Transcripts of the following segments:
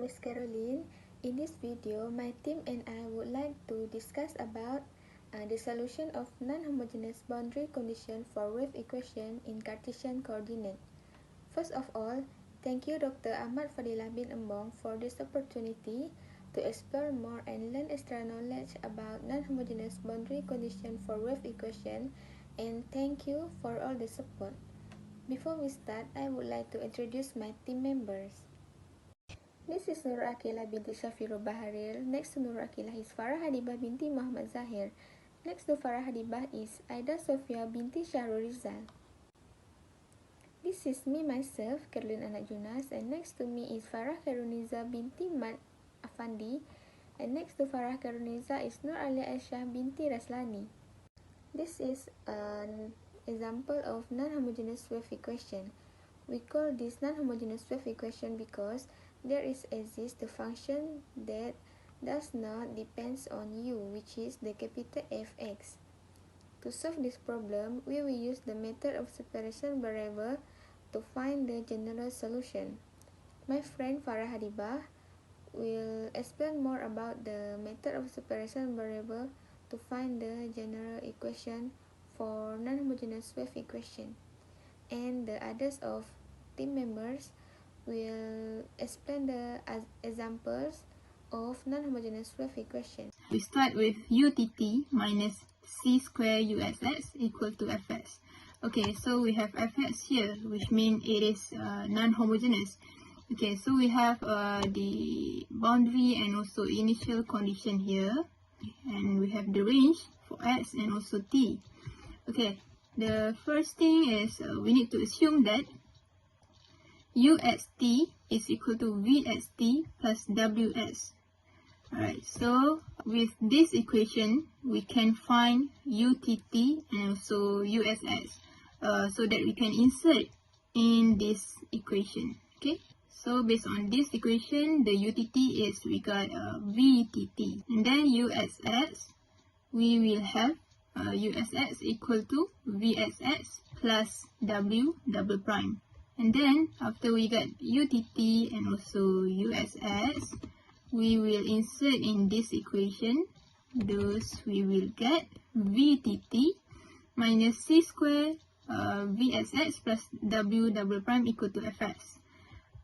name is Carolyn. In this video, my team and I would like to discuss about the solution of non-homogeneous boundary condition for wave equation in Cartesian coordinate. First of all, thank you Dr. AHMAD FADILLAH bin EMBONG for this opportunity to explore more and learn extra knowledge about non-homogeneous boundary condition for wave equation, and thank you for all the support. Before we start, I would like to introduce my team members. This is NURUL AQILAH binti SYARIFUL BAHRIL. Next to NURUL AQILAH is Farah Adibah binti Mohamad Zaher. Next to Farah Adibah is AIDA SOFEA binti SHAHROL RIZAL. This is me myself, CAROLYN anak JUNAS, and next to me is Farah QHAIRUNNIZA binti AFFANDI, and next to Farah QHAIRUNNIZA is AISYAH binti RASLANI. This is an example of non-homogeneous wave equation. We call this non-homogeneous wave equation because there exists the function that does not depends on u, which is the capital Fx. To solve this problem, we will use the method of separation variable to find the general solution. My friend Farah Adibah will explain more about the method of separation variable to find the general equation for non-homogeneous wave equation, and the others of team members will explain the examples of non-homogeneous wave equation. We start with UTT minus C square USS equal to Fs. Okay, so we have Fs here, which means it is non-homogeneous. Okay, so we have the boundary and also initial condition here, and we have the range for S and also T. Okay, the first thing is we need to assume that U at T is equal to V at T plus Ws. Alright, so with this equation, we can find UTT and also USS so that we can insert in this equation. Okay, so based on this equation, the UTT is we got VTT, and then USS, we will have USS equal to VSS plus W double prime. And then after we get UTT and also USS, we will insert in this equation. Thus we will get VTT minus C square VSS plus W double prime equal to Fs.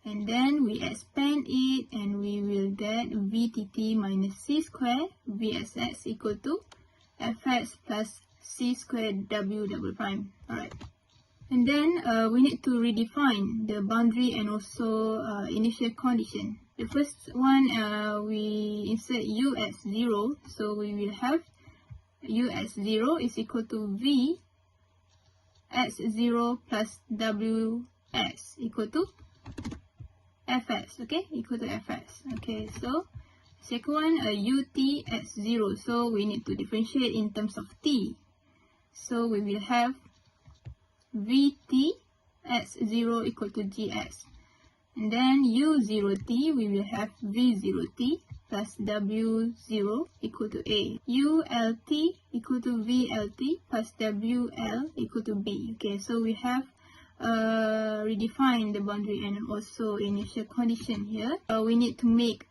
And then we expand it and we will get VTT minus C square VSS equal to Fs plus C square W double prime. Alright. And then we need to redefine the boundary and also initial condition. The first one, we insert U as 0, so we will have U as 0 is equal to V as 0 plus Ws equal to Fs, okay, equal to Fs. Okay, so second one, Ut as 0, so we need to differentiate in terms of T. So we will have Vt as 0 equal to Gs. And then U0t, we will have V0t plus W0 equal to A. ULT equal to VLT plus WL equal to B. Okay, so we have redefined the boundary and also initial condition here. We need to make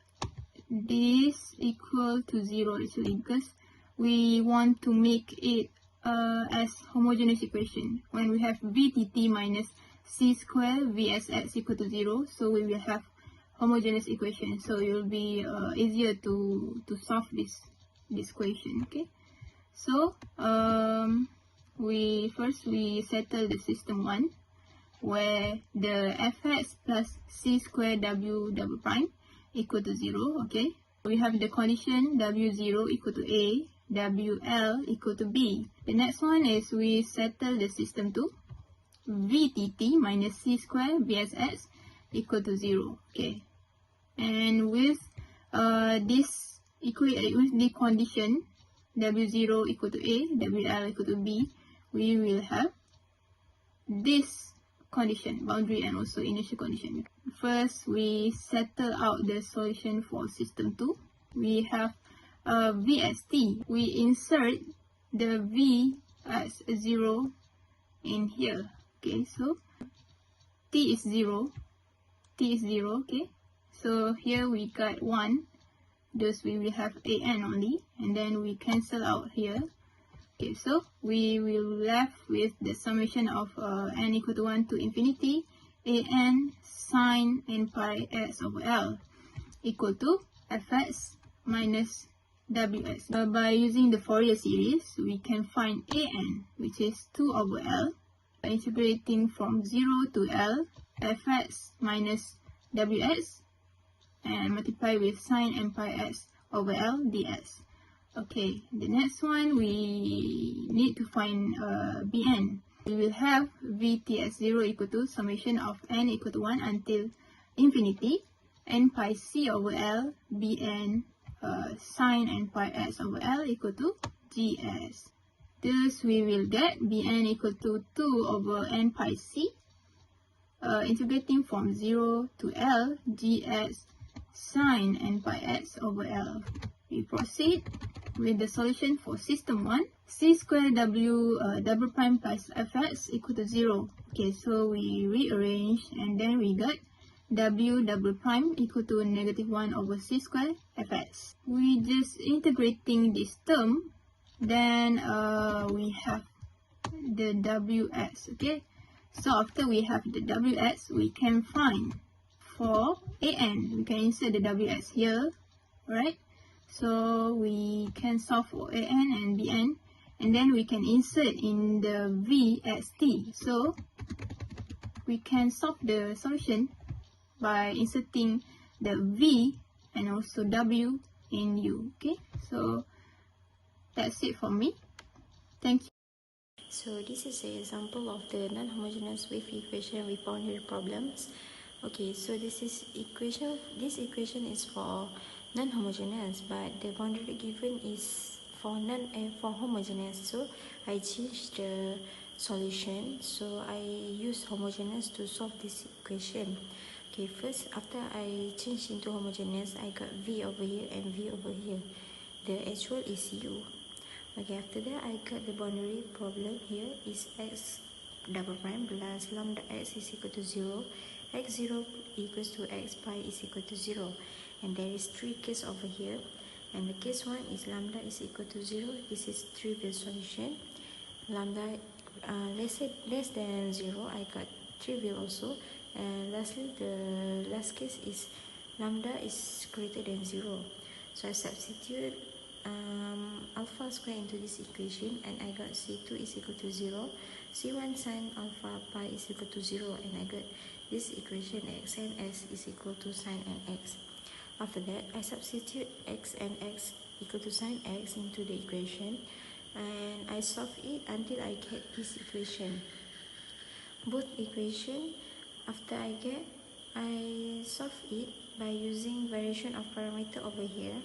this equal to 0 actually, because we want to make it as homogeneous equation. When we have VTT minus C square VSX equal to 0, so we will have homogeneous equation. So it will be easier to solve this equation. Okay, so we settle the system 1, where the Fx plus C square W double prime equal to 0. Okay, we have the condition W0 equal to A, WL equal to B. The next one is we settle the system 2, VTT minus C square VSS equal to 0. Okay, and with this with the condition W0 equal to A, WL equal to B, we will have this condition, boundary and also initial condition. First, we settle out the solution for system 2. We have VST. We insert the V as 0 in here. Okay, so T is 0. Okay, So here we got 1, thus we will have an only, and then we cancel out here. Okay, so we will left with the summation of n equal to 1 to infinity an sine n pi s over L equal to fs minus ws. By using the Fourier series, we can find an, which is 2 over L, by integrating from 0 to L, fs minus ws, and multiply with sine n pi s over L ds. Okay, the next one we need to find Bn. We will have Vt as 0 equal to summation of n equal to 1 until infinity n pi c over L Bn sine n pi s over L equal to gs. Thus we will get Bn equal to 2 over n pi c integrating from 0 to L gs sine n pi s over L. We proceed with the solution for system 1. C squared w double prime plus fx equal to 0. Okay, so we rearrange and then we got w double prime equal to negative 1 over c squared fx. We just integrating this term, then we have the ws. Okay, so after we have the ws, we can find for an. We can insert the ws here, right? So we can solve for an and bn, and then we can insert in the v as t. So we can solve the solution by inserting the v and also w in u. Okay, so that's it for me. Thank you. So this is an example of the non-homogeneous wave equation with boundary problems. Okay, so this equation is for non-homogeneous, but the boundary given is for homogeneous. So I changed the solution. So I use homogeneous to solve this equation. Okay, first after I changed into homogeneous, I got v over here and v over here. The actual is u. Okay, after that I got the boundary problem here is x double prime plus lambda x is equal to 0, x0 equals to x pi is equal to 0, and there is 3 cases over here, and the case 1 is lambda is equal to 0. This is trivial solution. Lambda less than 0, I got trivial also, and lastly the last case is lambda is greater than 0. So I substitute alpha square into this equation, and I got c2 is equal to 0, c1 sine alpha pi is equal to 0, and I got this equation x and x is equal to sine and x. After that I substitute x and x equal to sine x into the equation, and I solve it until I get this equation. Both equation after I solve it by using variation of parameter over here,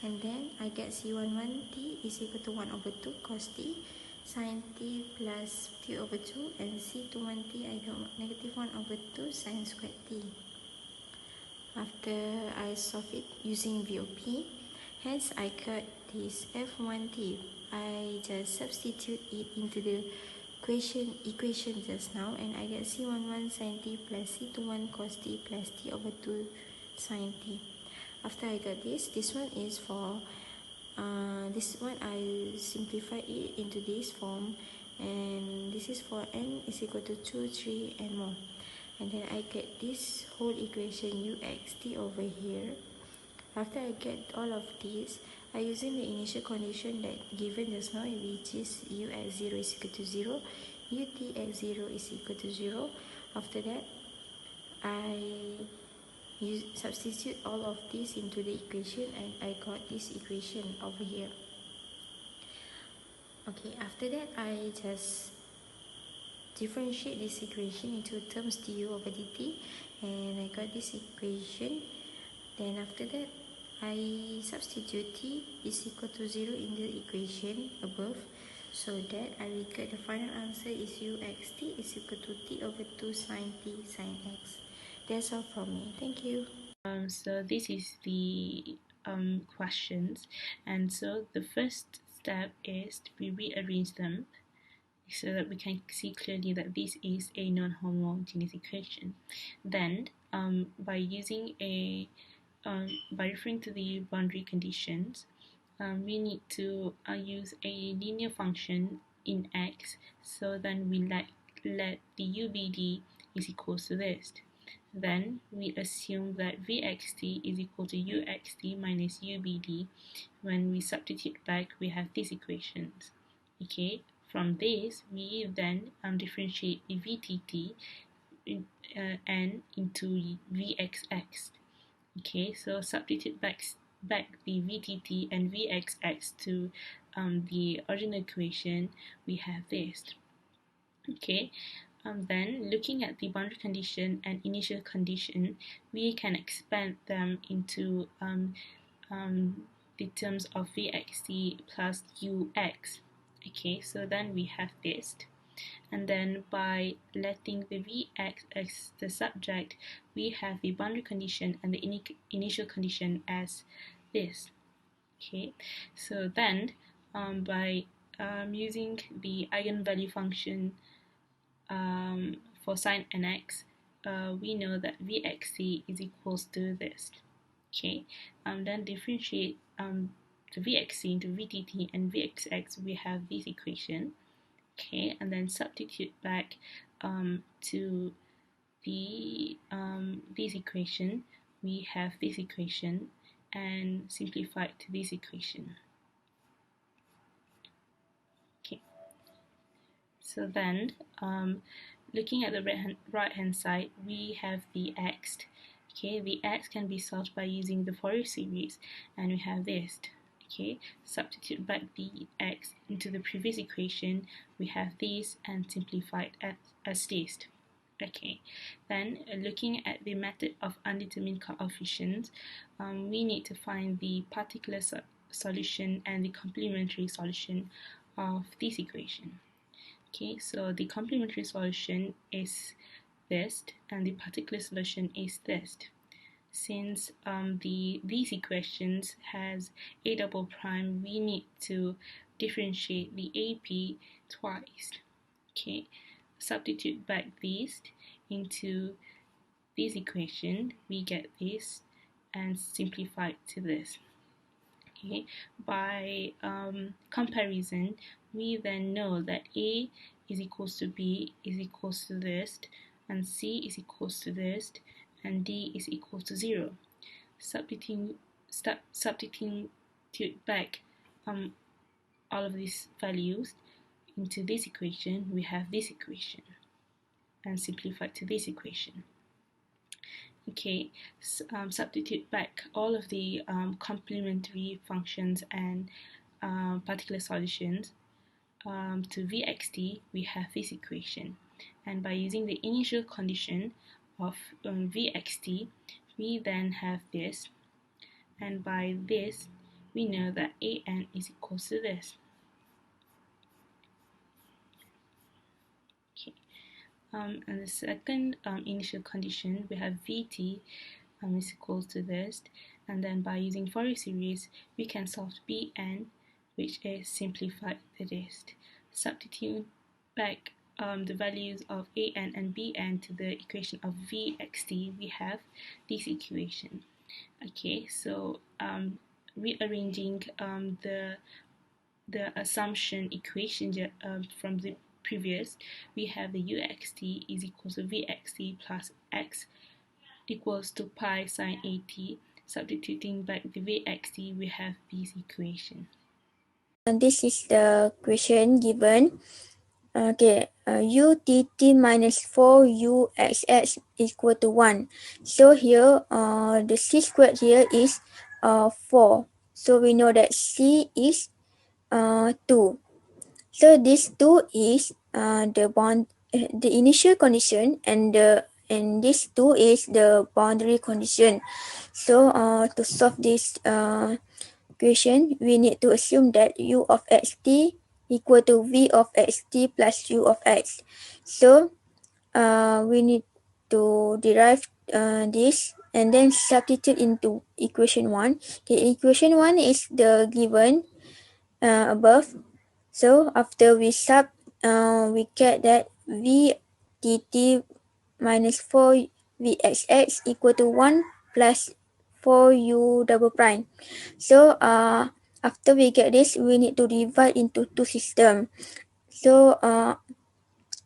and then I get c11t is equal to 1 over 2 cos t sin t plus t over 2, and c21t I got negative 1 over 2 sin squared t. After I solve it using VOP, hence I got this f1t. I just substitute it into the equation just now, and I get c11 sin t plus c21 cos t plus t over 2 sin t. After I got this one is for this one I simplify it into this form, and this is for n is equal to 2, 3 and more, and then I get this whole equation uxt over here. After I get all of this, I using the initial condition that given just now, which is ux0 is equal to 0, utx0 is equal to 0. After that I substitute all of this into the equation, and I got this equation over here. Okay, after that I just differentiate this equation into terms du over dt, and I got this equation. Then after that I substitute t is equal to 0 in the equation above, so that I will get the final answer is uxt is equal to t over 2 sin t sin x. That's all from me. Thank you. So this is the questions, and so the first step is we rearrange them so that we can see clearly that this is a non-homogeneous equation. Then by using by referring to the boundary conditions, we need to use a linear function in x, so then we let the UBD is equal to this. Then we assume that Vxt is equal to Uxt minus UBD. When we substitute back, we have these equations. Okay, from this, we then differentiate the VTT n into Vxx. Okay, so substitute back the VTT and Vxx to the original equation, we have this. Okay, then looking at the boundary condition and initial condition, we can expand them into the terms of Vxt plus Ux. Okay, so then we have this. And then by letting the Vx as the subject, we have the boundary condition and the initial condition as this. Okay, so then by using the eigenvalue function for sin nx, we know that Vxc is equals to this. Okay, then differentiate the Vxc into Vtt and Vxx, we have this equation. Okay, and then substitute back to the this equation, we have this equation, and simplify it to this equation. Okay, so then looking at the right hand side, we have the x. Okay, the x can be solved by using the Fourier series, and we have this. Okay, substitute back the x into the previous equation, we have this, and simplify it as this. Okay, then looking at the method of undetermined coefficients, we need to find the particular solution and the complementary solution of this equation. Okay, so the complementary solution is this, and the particular solution is this. Since these equations has a double prime, we need to differentiate the AP twice. Okay, substitute back this into this equation, we get this, and simplify it to this. Okay, by comparison, we then know that A is equals to B is equals to this, and C is equals to this, and D is equal to 0. Substituting back all of these values into this equation, we have this equation, and simplify to this equation. Okay, substitute back all of the complementary functions and particular solutions to Vxt, we have this equation, and by using the initial condition of Vxt, we then have this, and by this we know that An is equal to this. Okay, and the second initial condition, we have Vt is equal to this, and then by using Fourier series, we can solve Bn, which is simplified to this. Substitute back the values of An and Bn to the equation of Vxt, we have this equation. Okay, so rearranging the assumption equation from the previous, we have the Uxt is equal to Vxt plus x equals to pi sine at. Substituting back the Vxt, we have this equation. And this is the question given. Okay, UTT minus 4UXX equal to 1. So here, the C squared here is 4. So we know that C is 2. So this 2 is the initial condition, and this 2 is the boundary condition. So to solve this equation, we need to assume that U of xt equal to V of xt plus U of x. So we need to derive this and then substitute into equation 1. Okay, equation 1 is the given above. So after we sub, we get that V dt minus 4 Vxx equal to 1 plus 4u double prime. So after we get this, we need to divide into two systems. So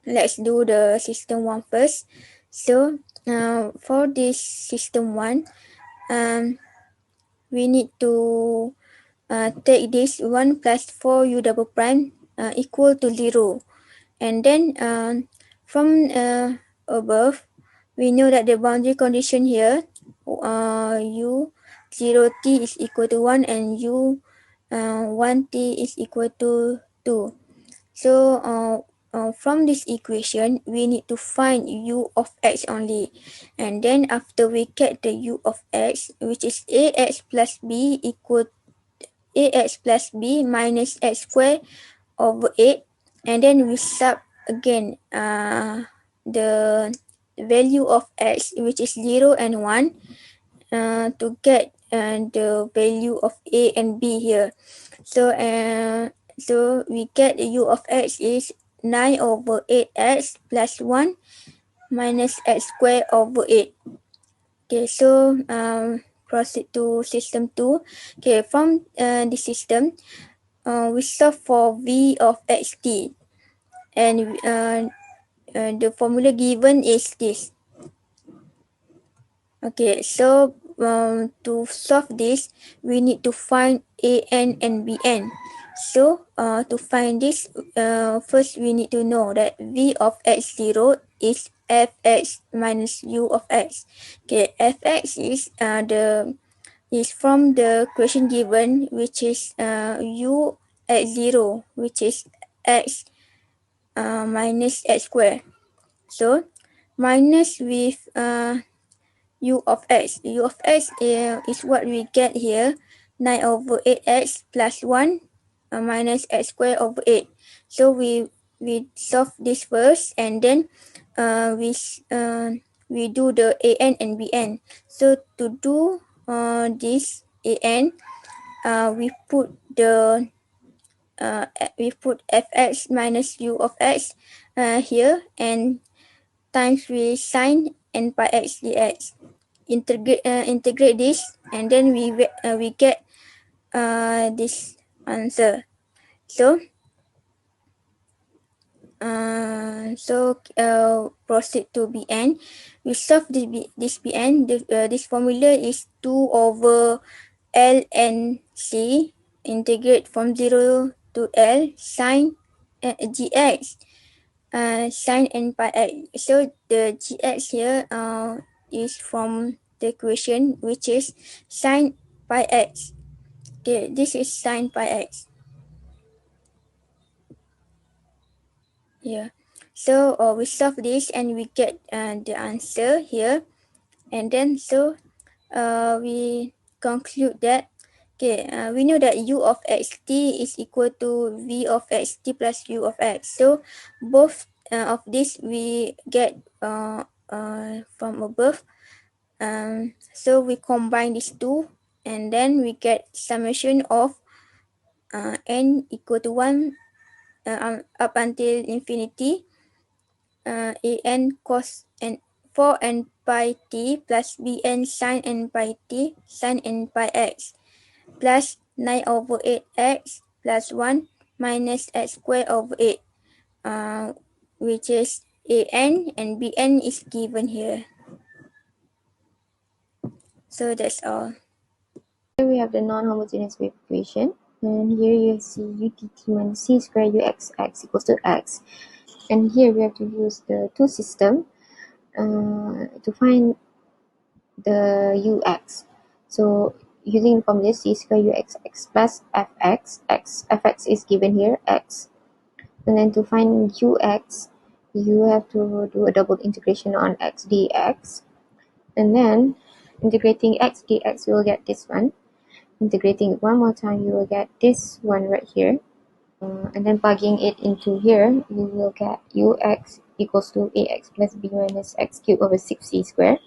let's do the system 1 first. So for this system 1, we need to take this 1 plus 4u double prime equal to 0. And then from above, we know that the boundary condition here, u 0t is equal to 1 and u 1t is equal to 2. So from this equation, we need to find u of x only. And then after we get the u of x, which is ax plus b equal ax plus b minus x squared over 8. And then we sub again the value of x, which is 0 and 1, to get the value of a and b here. So so we get the u of x is 9 over 8x plus 1 minus x squared over 8. Okay, so proceed to system 2. Okay, from the system, we solve for v of xt. And the formula given is this. Okay, so to solve this, we need to find an and bn. So to find this, first we need to know that v of x0 is fx minus u of x. Okay, fx is from the question given, which is u at 0, which is x minus x squared. So minus with u of x. U of x is what we get here, 9 over 8x plus 1 minus x squared over 8. So we solve this first, and then we do the an and bn. So to do this an, we put fx minus u of x here, and times with sine n pi x dx. Integrate this, and then we get this answer. So proceed to bn. We solve this bn. This formula is 2 over l and c, integrate from 0 to l sine gx sine n pi x. So the gx here is from the equation, which is sine pi x. Okay, this is sine pi x. Yeah. So we solve this and we get the answer here. And then so we conclude that, okay, we know that u of xt is equal to v of xt plus u of x. So both of this we get from above. So we combine these two, and then we get summation of n equal to 1 up until infinity, an cos n 4 n pi t plus bn sin n pi t sin n pi x plus 9 over 8x plus 1 minus x squared over 8, which is an and bn is given here. So that's all. Here we have the non-homogeneous wave equation, and here you see utt minus c squared uxx equals to x. And here we have to use the two system to find the ux. So using the formula c squared uxx plus fx is given here, x. And then to find ux, you have to do a double integration on x dx. And then integrating x dx, you will get this one. Integrating it one more time, you will get this one right here. And then plugging it into here, you will get ux equals to ax plus b minus x cubed over 6c squared.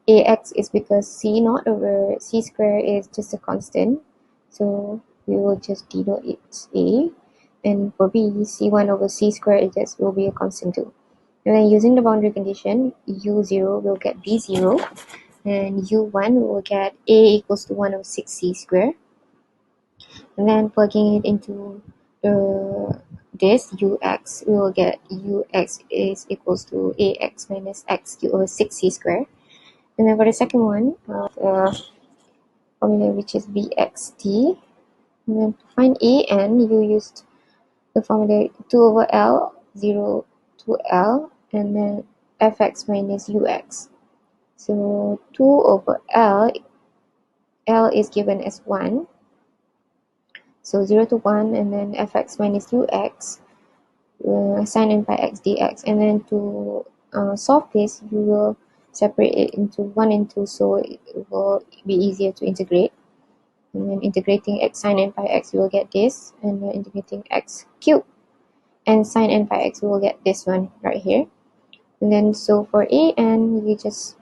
Ax is because c naught over c squared is just a constant, so we will just denote it a. And for b, c1 over c squared just will be a constant too. And then using the boundary condition, u0 will get b0, and u1 will get a equals to 1 over 6c squared. And then plugging it into this ux, we will get ux is equals to ax minus x cubed over 6c squared. And then for the second one, formula which is bxt. And then to find an, you used the formula 2 over L, 0 to L, and then fx minus ux. So 2 over L is given as 1. So 0 to 1, and then fx minus ux, sin n pi x dx. And then to solve this, you will separate it into 1 and 2, so it will be easier to integrate. And then integrating x sin n pi x, you will get this, and then integrating x cubed and sin n pi x, we will get this one right here. And then so for an, you just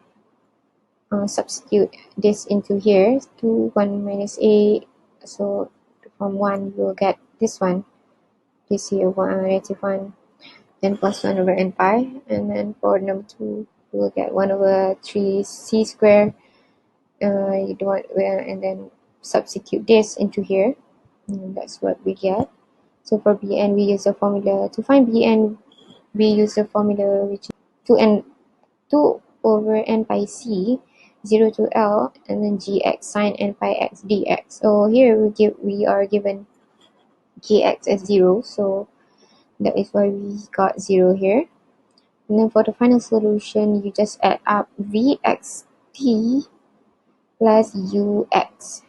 substitute this into here, 2 1 minus a, so from 1 you will get this one, this here, negative 1, then plus 1 over n pi. And then for number 2, you will get 1 over 3 c squared, you don't want, and then substitute this into here, and that's what we get. So for bn, we use the formula to find bn, we use the formula which is 2 over n pi c, 0 to L, and then gx sin n pi x dx. So here we are given gx as 0, so that is why we got 0 here. And then for the final solution, you just add up vxt plus ux.